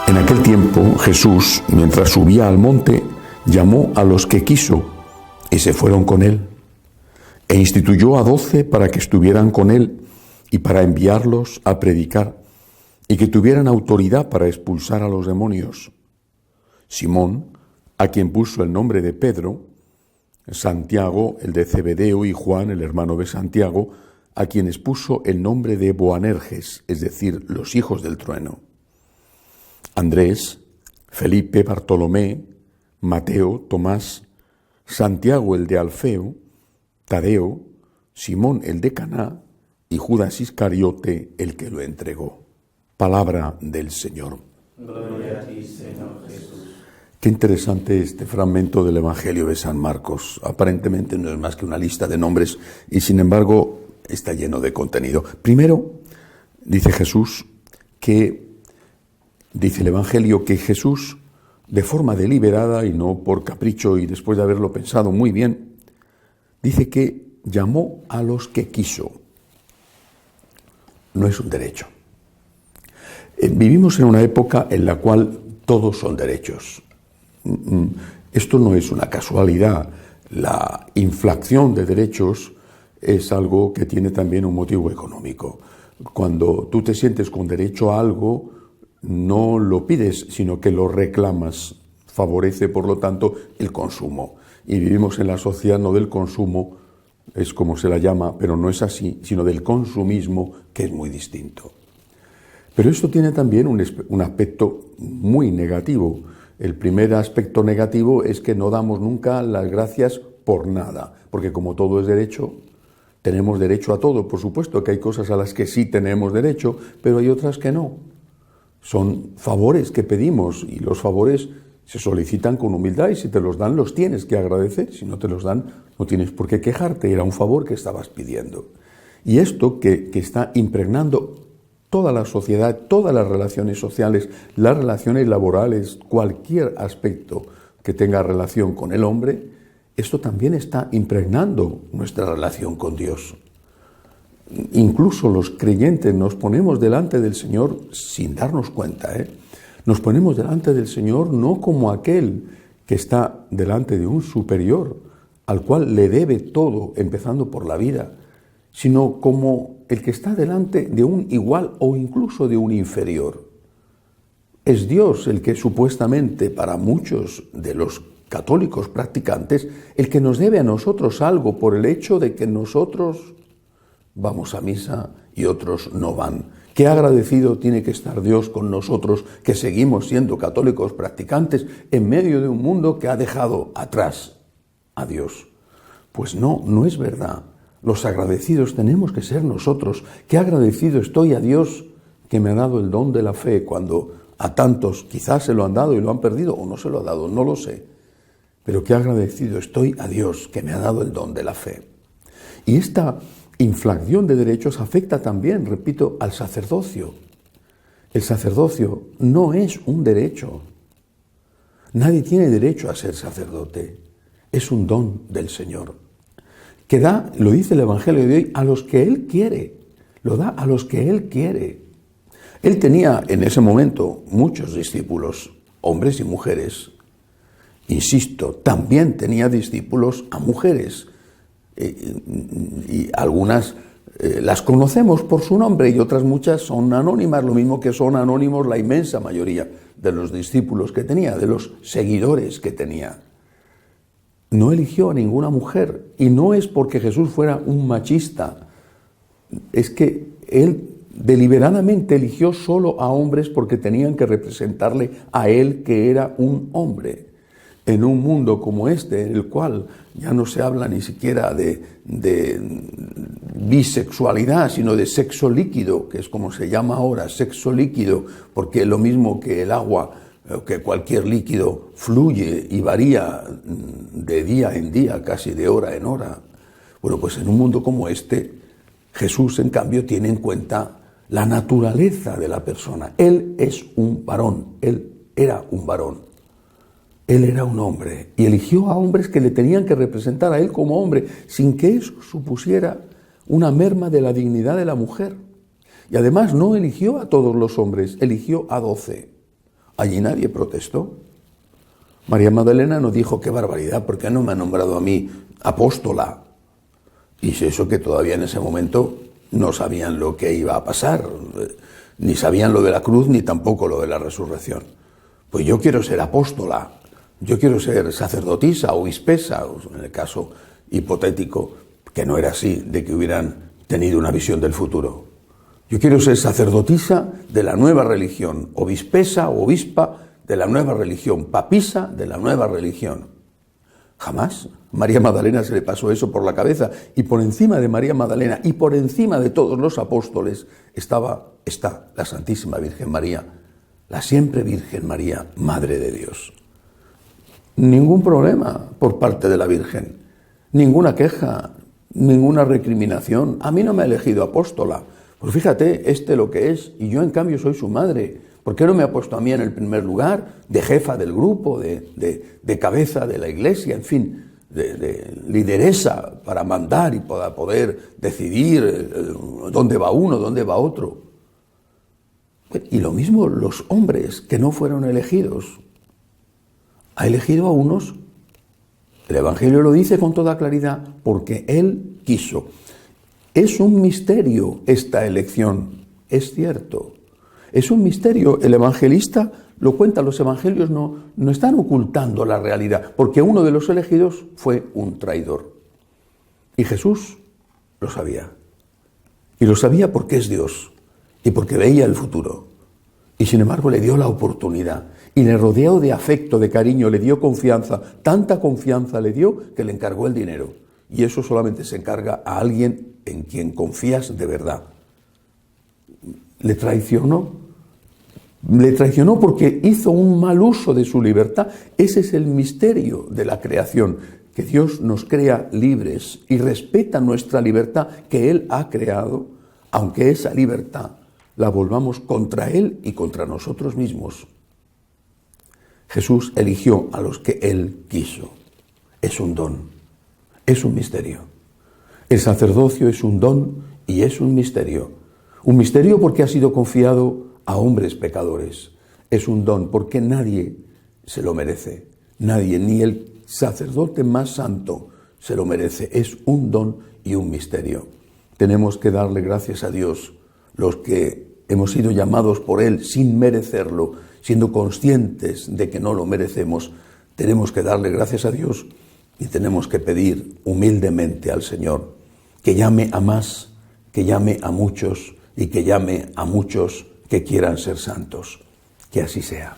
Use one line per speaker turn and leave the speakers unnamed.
En aquel tiempo Jesús, mientras subía al monte, llamó a los que quiso y se fueron con él. E instituyó a 12 para que estuvieran con él y para enviarlos a predicar y que tuvieran autoridad para expulsar a los demonios. Simón, a quien puso el nombre de Pedro, Santiago, el de Zebedeo, y Juan, el hermano de Santiago, a quienes puso el nombre de Boanerges, es decir, los hijos del trueno. Andrés, Felipe, Bartolomé, Mateo, Tomás, Santiago el de Alfeo, Tadeo, Simón el de Caná y Judas Iscariote el que lo entregó. Palabra del Señor.
Gloria a ti, Señor Jesús.
Qué interesante este fragmento del Evangelio de San Marcos. Aparentemente no es más que una lista de nombres y sin embargo está lleno de contenido. Primero, dice el Evangelio que Jesús, de forma deliberada y no por capricho y después de haberlo pensado muy bien, dice que llamó a los que quiso. No es un derecho. Vivimos en una época en la cual todos son derechos. Esto no es una casualidad. La inflación de derechos es algo que tiene también un motivo económico. Cuando tú te sientes con derecho a algo, no lo pides, sino que lo reclamas. Favorece, por lo tanto, el consumo. Y vivimos en la sociedad no del consumo, es como se la llama, pero no es así, sino del consumismo, que es muy distinto. Pero esto tiene también un aspecto muy negativo. El primer aspecto negativo es que no damos nunca las gracias por nada, porque como todo es derecho, tenemos derecho a todo. Por supuesto que hay cosas a las que sí tenemos derecho, pero hay otras que no. Son favores que pedimos y los favores se solicitan con humildad y si te los dan los tienes que agradecer. Si no te los dan no tienes por qué quejarte, era un favor que estabas pidiendo. Y esto que está impregnando toda la sociedad, todas las relaciones sociales, las relaciones laborales, cualquier aspecto que tenga relación con el hombre, esto también está impregnando nuestra relación con Dios. Incluso los creyentes nos ponemos delante del Señor sin darnos cuenta, Nos ponemos delante del Señor no como aquel que está delante de un superior, al cual le debe todo, empezando por la vida, sino como el que está delante de un igual o incluso de un inferior. Es Dios el que supuestamente para muchos de los católicos practicantes, el que nos debe a nosotros algo por el hecho de que nosotros vamos a misa y otros no van. Qué agradecido tiene que estar Dios con nosotros que seguimos siendo católicos practicantes en medio de un mundo que ha dejado atrás a Dios. Pues no es verdad. Los agradecidos tenemos que ser nosotros. Qué agradecido estoy a Dios que me ha dado el don de la fe cuando a tantos quizás se lo han dado y lo han perdido o no se lo ha dado, no lo sé. Pero qué agradecido estoy a Dios que me ha dado el don de la fe. Y esta inflación de derechos afecta también, repito, al sacerdocio. El sacerdocio no es un derecho. Nadie tiene derecho a ser sacerdote. Es un don del Señor. Que da, lo dice el Evangelio de hoy, a los que Él quiere. Lo da a los que Él quiere. Él tenía en ese momento muchos discípulos, hombres y mujeres. Insisto, también tenía discípulos a mujeres. Y algunas las conocemos por su nombre y otras muchas son anónimas, lo mismo que son anónimos la inmensa mayoría de los discípulos que tenía, de los seguidores que tenía. No eligió a ninguna mujer y no es porque Jesús fuera un machista, es que Él deliberadamente eligió solo a hombres porque tenían que representarle a Él que era un hombre. En un mundo como este, en el cual ya no se habla ni siquiera de bisexualidad, sino de sexo líquido, que es como se llama ahora, sexo líquido, porque lo mismo que el agua, que cualquier líquido fluye y varía de día en día, casi de hora en hora. Bueno, pues en un mundo como este, Jesús, en cambio, tiene en cuenta la naturaleza de la persona. Él es un varón, él era un varón. Él era un hombre y eligió a hombres que le tenían que representar a él como hombre, sin que eso supusiera una merma de la dignidad de la mujer. Y además no eligió a todos los hombres, eligió a 12. Allí nadie protestó. María Magdalena no dijo: qué barbaridad, ¿por qué no me ha nombrado a mí apóstola? Y es eso que todavía en ese momento no sabían lo que iba a pasar, ni sabían lo de la cruz, ni tampoco lo de la resurrección. Pues yo quiero ser apóstola, yo quiero ser sacerdotisa, obispesa, en el caso hipotético, que no era así, de que hubieran tenido una visión del futuro. Yo quiero ser sacerdotisa de la nueva religión, obispesa o obispa de la nueva religión, papisa de la nueva religión. Jamás María Magdalena se le pasó eso por la cabeza, y por encima de María Magdalena y por encima de todos los apóstoles está la Santísima Virgen María, la siempre Virgen María, Madre de Dios. Ningún problema por parte de la Virgen, ninguna queja, ninguna recriminación. A mí no me ha elegido apóstola. Pues fíjate, lo que es, y yo en cambio soy su madre. ¿Por qué no me ha puesto a mí en el primer lugar, de jefa del grupo, de cabeza de la iglesia, en fin, de lideresa para mandar y para poder decidir dónde va uno, dónde va otro? Y lo mismo los hombres que no fueron elegidos. Ha elegido a unos. El Evangelio lo dice con toda claridad, porque Él quiso. Es un misterio esta elección, es cierto. Es un misterio. El evangelista lo cuenta, los evangelios no están ocultando la realidad, porque uno de los elegidos fue un traidor. Y Jesús lo sabía. Y lo sabía porque es Dios y porque veía el futuro. Y sin embargo le dio la oportunidad y le rodeó de afecto, de cariño, le dio confianza. Tanta confianza le dio que le encargó el dinero. Y eso solamente se encarga a alguien en quien confías de verdad. Le traicionó porque hizo un mal uso de su libertad. Ese es el misterio de la creación, que Dios nos crea libres y respeta nuestra libertad que Él ha creado, aunque esa libertad la volvamos contra Él y contra nosotros mismos. Jesús eligió a los que Él quiso. Es un don, es un misterio. El sacerdocio es un don y es un misterio. Un misterio porque ha sido confiado a hombres pecadores. Es un don porque nadie se lo merece. Nadie, ni el sacerdote más santo se lo merece. Es un don y un misterio. Tenemos que darle gracias a Dios, los que hemos sido llamados por Él sin merecerlo, siendo conscientes de que no lo merecemos. Tenemos que darle gracias a Dios y tenemos que pedir humildemente al Señor que llame a más, que llame a muchos y que llame a muchos que quieran ser santos. Que así sea.